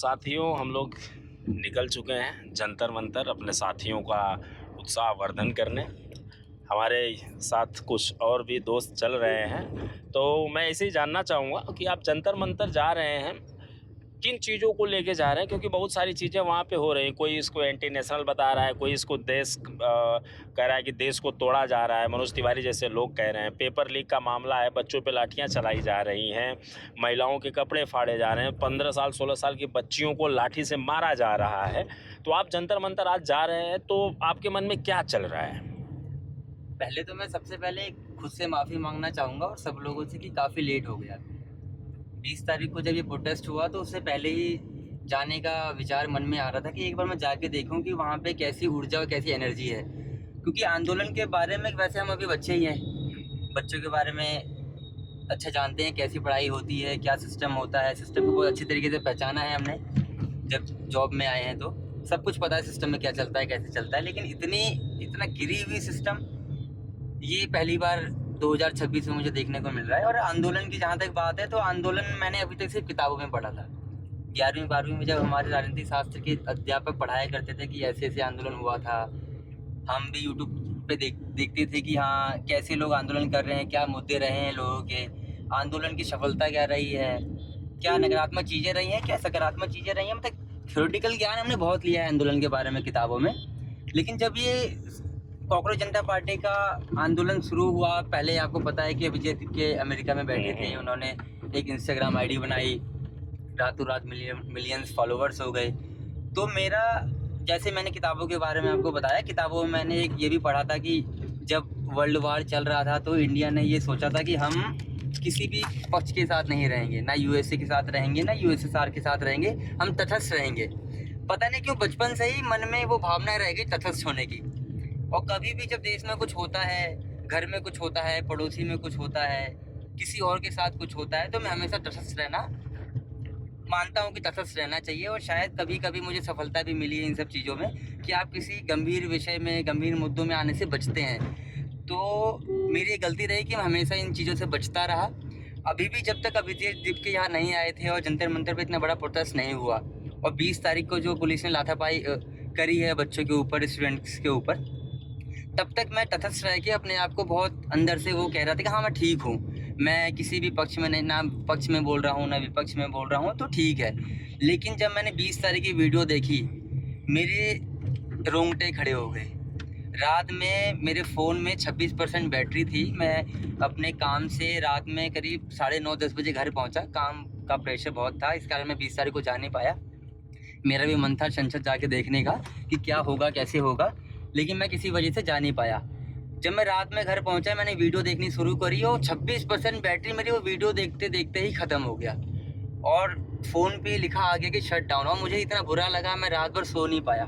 साथियों, हम लोग निकल चुके हैं जंतर मंतर अपने साथियों का उत्साहवर्धन करने। हमारे साथ कुछ और भी दोस्त चल रहे हैं, तो मैं ऐसे ही जानना चाहूँगा कि आप जंतर मंतर जा रहे हैं, किन चीज़ों को लेके जा रहे हैं? क्योंकि बहुत सारी चीज़ें वहाँ पे हो रही हैं। कोई इसको एंटी नेशनल बता रहा है, कोई इसको देश कह रहा है कि देश को तोड़ा जा रहा है, मनोज तिवारी जैसे लोग कह रहे हैं। पेपर लीक का मामला है, बच्चों पे लाठियाँ चलाई जा रही हैं, महिलाओं के कपड़े फाड़े जा रहे हैं, 15 साल 16 साल की बच्चियों को लाठी से मारा जा रहा है। तो आप जंतर मंतर आज जा रहे हैं, तो आपके मन में क्या चल रहा है? पहले तो मैं सबसे पहले खुद से माफ़ी मांगना चाहूँगा और सब लोगों से कि काफ़ी लेट हो गया। 20 तारीख को जब ये प्रोटेस्ट हुआ तो उससे पहले ही जाने का विचार मन में आ रहा था कि एक बार मैं जाके देखूं कि वहाँ पे कैसी ऊर्जा और कैसी एनर्जी है। क्योंकि आंदोलन के बारे में वैसे हम अभी बच्चे ही हैं, बच्चों के बारे में अच्छा जानते हैं, कैसी पढ़ाई होती है, क्या सिस्टम होता है। सिस्टम को बहुत अच्छी तरीके से पहचाना है हमने, जब जॉब में आए हैं तो सब कुछ पता है सिस्टम में क्या चलता है, कैसे चलता है। लेकिन इतना गिरी हुई सिस्टम ये पहली बार 2026 में मुझे देखने को मिल रहा है। और आंदोलन की जहाँ तक बात है, तो आंदोलन मैंने अभी तक सिर्फ किताबों में पढ़ा था। 11वीं 12वीं में जब हमारे राजनीतिक शास्त्र के अध्यापक पढ़ाया करते थे कि ऐसे ऐसे आंदोलन हुआ था, हम भी यूट्यूब पे देखते थे कि हाँ कैसे लोग आंदोलन कर रहे हैं, क्या मुद्दे रहे हैं लोगों के, आंदोलन की सफलता क्या रही है, क्या नकारात्मक चीज़ें रही हैं, क्या सकारात्मक चीज़ें रही हैं। मतलब थ्योरेटिकल ज्ञान हमने बहुत लिया है आंदोलन के बारे में किताबों में। लेकिन जब ये कॉकरोच जनता पार्टी का आंदोलन शुरू हुआ, पहले आपको पता है कि अभिजीत के अमेरिका में बैठे थे, उन्होंने एक इंस्टाग्राम आईडी बनाई, रातों रात मिलियंस फॉलोवर्स हो गए। तो मेरा, जैसे मैंने किताबों के बारे में आपको बताया, किताबों में मैंने एक ये भी पढ़ा था कि जब वर्ल्ड वार चल रहा था तो इंडिया ने ये सोचा था कि हम किसी भी पक्ष के साथ नहीं रहेंगे, ना यूएसए के साथ रहेंगे, ना यूएसएसआर के साथ रहेंगे, हम तटस्थ रहेंगे। पता नहीं क्यों बचपन से ही मन में वो भावना रह गई तटस्थ होने की। और कभी भी जब देश में कुछ होता है, घर में कुछ होता है, पड़ोसी में कुछ होता है, किसी और के साथ कुछ होता है, तो मैं हमेशा तटस्थ रहना मानता हूँ कि तटस्थ रहना चाहिए। और शायद कभी कभी मुझे सफलता भी मिली है इन सब चीज़ों में कि आप किसी गंभीर विषय में, गंभीर मुद्दों में आने से बचते हैं। तो मेरी गलती रही कि मैं हमेशा इन चीज़ों से बचता रहा। अभी भी जब तक अभिजीत दीप के यहाँ नहीं आए थे और जंतर मंतर पे इतना बड़ा प्रोटेस्ट नहीं हुआ, और 20 तारीख को जो पुलिस ने लाथापाई करी है बच्चों के ऊपर, स्टूडेंट्स के ऊपर, तब तक मैं तटस्थ रह के अपने आप को बहुत अंदर से वो कह रहा था कि हाँ मैं ठीक हूँ, मैं किसी भी पक्ष में नहीं, ना पक्ष में बोल रहा हूँ ना विपक्ष में बोल रहा हूँ, तो ठीक है। लेकिन जब मैंने 20 तारीख की वीडियो देखी, मेरे रोंगटे खड़े हो गए। रात में मेरे फ़ोन में 26% बैटरी थी। मैं अपने काम से रात में करीब 9:30-10 बजे घर पहुँचा। काम का प्रेशर बहुत था, इस कारण मैं 20 तारीख को जा नहीं पाया। मेरा भी मन था संसद जाके देखने का कि क्या होगा, कैसे होगा, लेकिन मैं किसी वजह से जा नहीं पाया। जब मैं रात में घर पहुंचा, मैंने वीडियो देखनी शुरू करी और 26% बैटरी मेरी वो वीडियो देखते देखते ही ख़त्म हो गया और फ़ोन पे लिखा आ गया कि शट डाउन। और मुझे इतना बुरा लगा, मैं रात भर सो नहीं पाया।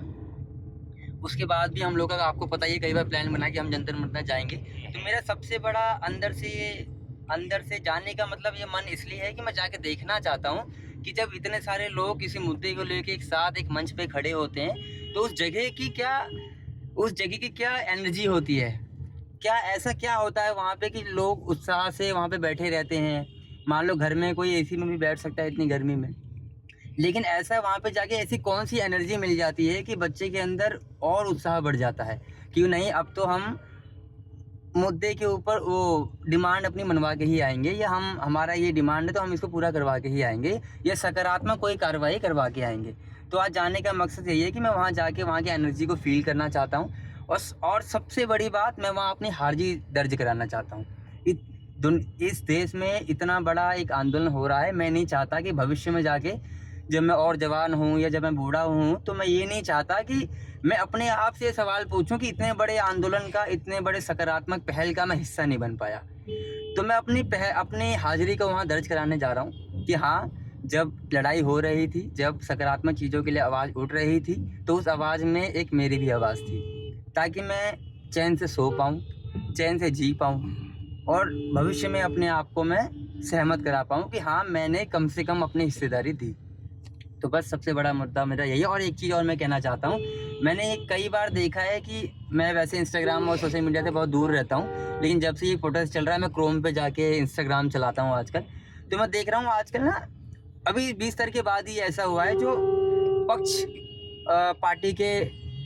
उसके बाद भी हम लोग का, आपको पता ही है, कई बार प्लान बना कि हम जंतर मंतर जाएंगे। तो मेरा सबसे बड़ा अंदर से जाने का मतलब ये मन इसलिए है कि मैं जाके देखना चाहता हूँ कि जब इतने सारे लोग किसी मुद्दे को लेके एक साथ एक मंच पे खड़े होते हैं, तो उस जगह की क्या एनर्जी होती है, क्या ऐसा क्या होता है वहाँ पे कि लोग उत्साह से वहाँ पे बैठे रहते हैं। मान लो घर में कोई एसी में भी बैठ सकता है इतनी गर्मी में, लेकिन ऐसा वहाँ पे जाके ऐसी कौन सी एनर्जी मिल जाती है कि बच्चे के अंदर और उत्साह बढ़ जाता है कि नहीं, अब तो हम मुद्दे के ऊपर वो डिमांड अपनी मनवा के ही आएंगे, या हमारा ये डिमांड है तो हम इसको पूरा करवा के ही आएंगे, या सकारात्मक कोई कार्रवाई करवा के आएंगे। तो आज जाने का मकसद यही है कि मैं वहाँ जाके वहाँ की एनर्जी को फील करना चाहता हूँ। और सबसे बड़ी बात, मैं वहाँ अपनी हार जीत दर्ज कराना चाहता हूँ। इस देश में इतना बड़ा एक आंदोलन हो रहा है, मैं नहीं चाहता कि भविष्य में जाके जब मैं और जवान हूँ या जब मैं बूढ़ा हूँ, तो मैं ये नहीं चाहता कि मैं अपने आप से सवाल पूछूं कि इतने बड़े आंदोलन का, इतने बड़े सकारात्मक पहल का मैं हिस्सा नहीं बन पाया। तो मैं अपनी हाजिरी को वहाँ दर्ज कराने जा रहा हूँ कि हाँ, जब लड़ाई हो रही थी, जब सकारात्मक चीज़ों के लिए आवाज़ उठ रही थी, तो उस आवाज़ में एक मेरी भी आवाज़ थी, ताकि मैं चैन से सो पाऊँ, चैन से जी पाऊँ, और भविष्य में अपने आप को मैं सहमत करा पाऊँ कि हाँ, मैंने कम से कम अपनी हिस्सेदारी दी। तो बस सबसे बड़ा मुद्दा मेरा यही है। और एक चीज़ और मैं कहना चाहता हूँ, मैंने कई बार देखा है कि मैं वैसे इंस्टाग्राम और सोशल मीडिया से बहुत दूर रहता हूँ, लेकिन जब से ये प्रोटेस्ट चल रहा है, मैं क्रोम पे जाके इंस्टाग्राम चलाता हूँ आजकल। तो मैं देख रहा हूँ आजकल ना अभी 20 तारीख के बाद ही ऐसा हुआ है जो पक्ष पार्टी के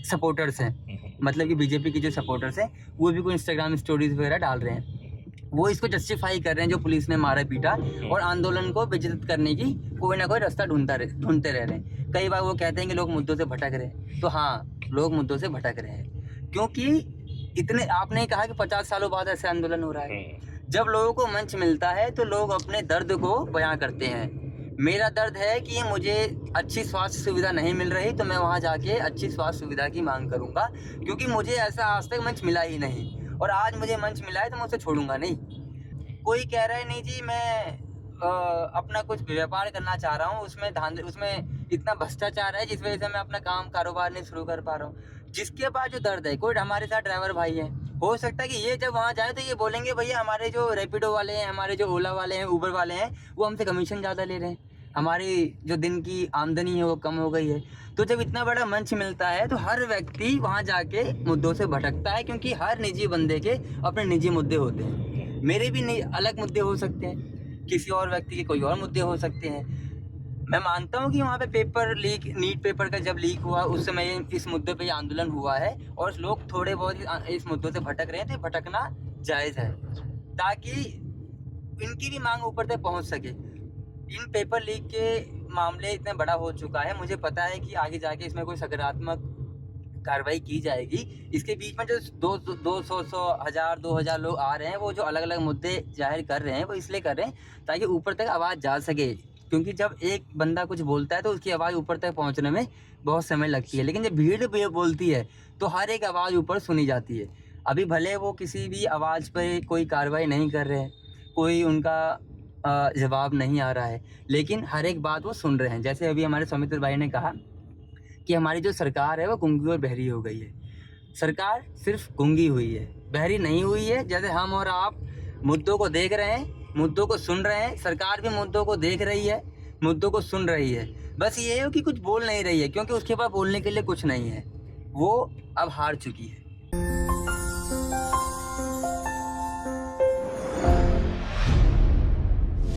सपोर्टर्स हैं, मतलब कि बीजेपी के जो सपोर्टर्स हैं वो भी कोई इंस्टाग्राम स्टोरीज वगैरह डाल रहे हैं, वो इसको जस्टिफाई कर रहे हैं जो पुलिस ने मारा पीटा और आंदोलन को विचलित करने की कोई ना कोई रास्ता ढूंढते रह रहे हैं। कई बार वो कहते हैं कि लोग मुद्दों से भटक रहे हैं, तो हाँ, लोग मुद्दों से भटक रहे हैं, क्योंकि इतने आपने कहा कि 50 सालों बाद ऐसे आंदोलन हो रहा है। जब लोगों को मंच मिलता है तो लोग अपने दर्द को बयां करते हैं। मेरा दर्द है कि मुझे अच्छी स्वास्थ्य सुविधा नहीं मिल रही, तो मैं वहाँ जाके अच्छी स्वास्थ्य सुविधा की मांग करूँगा, क्योंकि मुझे ऐसा आज तक मंच मिला ही नहीं, और आज मुझे मंच मिला है तो मैं उसे छोड़ूंगा नहीं। कोई कह रहा है नहीं जी मैं अपना कुछ व्यापार करना चाह रहा हूँ, उसमें इतना भ्रष्टाचार है जिस वजह से मैं अपना काम कारोबार नहीं शुरू कर पा रहा हूँ। जिसके पास जो दर्द है, कोई हमारे साथ ड्राइवर भाई है, हो सकता है कि ये जब वहाँ जाए तो ये बोलेंगे भैया हमारे जो रैपिडो वाले हैं, हमारे जो ओला वाले हैं, उबर वाले हैं, वो हमसे कमीशन ज़्यादा ले रहे हैं, हमारी जो दिन की आमदनी है वो कम हो गई है। तो जब इतना बड़ा मंच मिलता है तो हर व्यक्ति वहाँ जाके मुद्दों से भटकता है, क्योंकि हर निजी बंदे के अपने निजी मुद्दे होते हैं। मेरे भी अलग मुद्दे हो सकते हैं, किसी और व्यक्ति के कोई और मुद्दे हो सकते हैं। मैं मानता हूँ कि वहाँ पे पेपर लीक, नीट पेपर का जब लीक हुआ उस समय इस मुद्दे पे आंदोलन हुआ है और लोग थोड़े बहुत इस मुद्दों से भटक रहे हैं, तो भटकना जायज़ है ताकि इनकी भी मांग ऊपर तक पहुँच सके। इन पेपर लीक के मामले इतना बड़ा हो चुका है, मुझे पता है कि आगे जाके इसमें कोई सकारात्मक कार्रवाई की जाएगी। इसके बीच में जो 200, 1000, 2000 लोग आ रहे हैं, वो जो अलग अलग मुद्दे जाहिर कर रहे हैं वो इसलिए कर रहे हैं ताकि ऊपर तक आवाज़ जा सके, क्योंकि जब एक बंदा कुछ बोलता है तो उसकी आवाज़ ऊपर तक पहुंचने में बहुत समय लगती है, लेकिन जब भीड़ बोलती है तो हर एक आवाज़ ऊपर सुनी जाती है। अभी भले वो किसी भी आवाज़ पर कोई कार्रवाई नहीं कर रहे हैं, कोई उनका जवाब नहीं आ रहा है, लेकिन हर एक बात वो सुन रहे हैं। जैसे अभी हमारे सौमित्र भाई ने कहा कि हमारी जो सरकार है वो गूंगी और बहरी हो गई है। सरकार सिर्फ गूंगी हुई है, बहरी नहीं हुई है। जैसे हम और आप मुद्दों को देख रहे हैं, मुद्दों को सुन रहे हैं, सरकार भी मुद्दों को देख रही है, मुद्दों को सुन रही है। बस ये है कि कुछ बोल नहीं रही है, क्योंकि उसके पास बोलने के लिए कुछ नहीं है, वो अब हार चुकी है।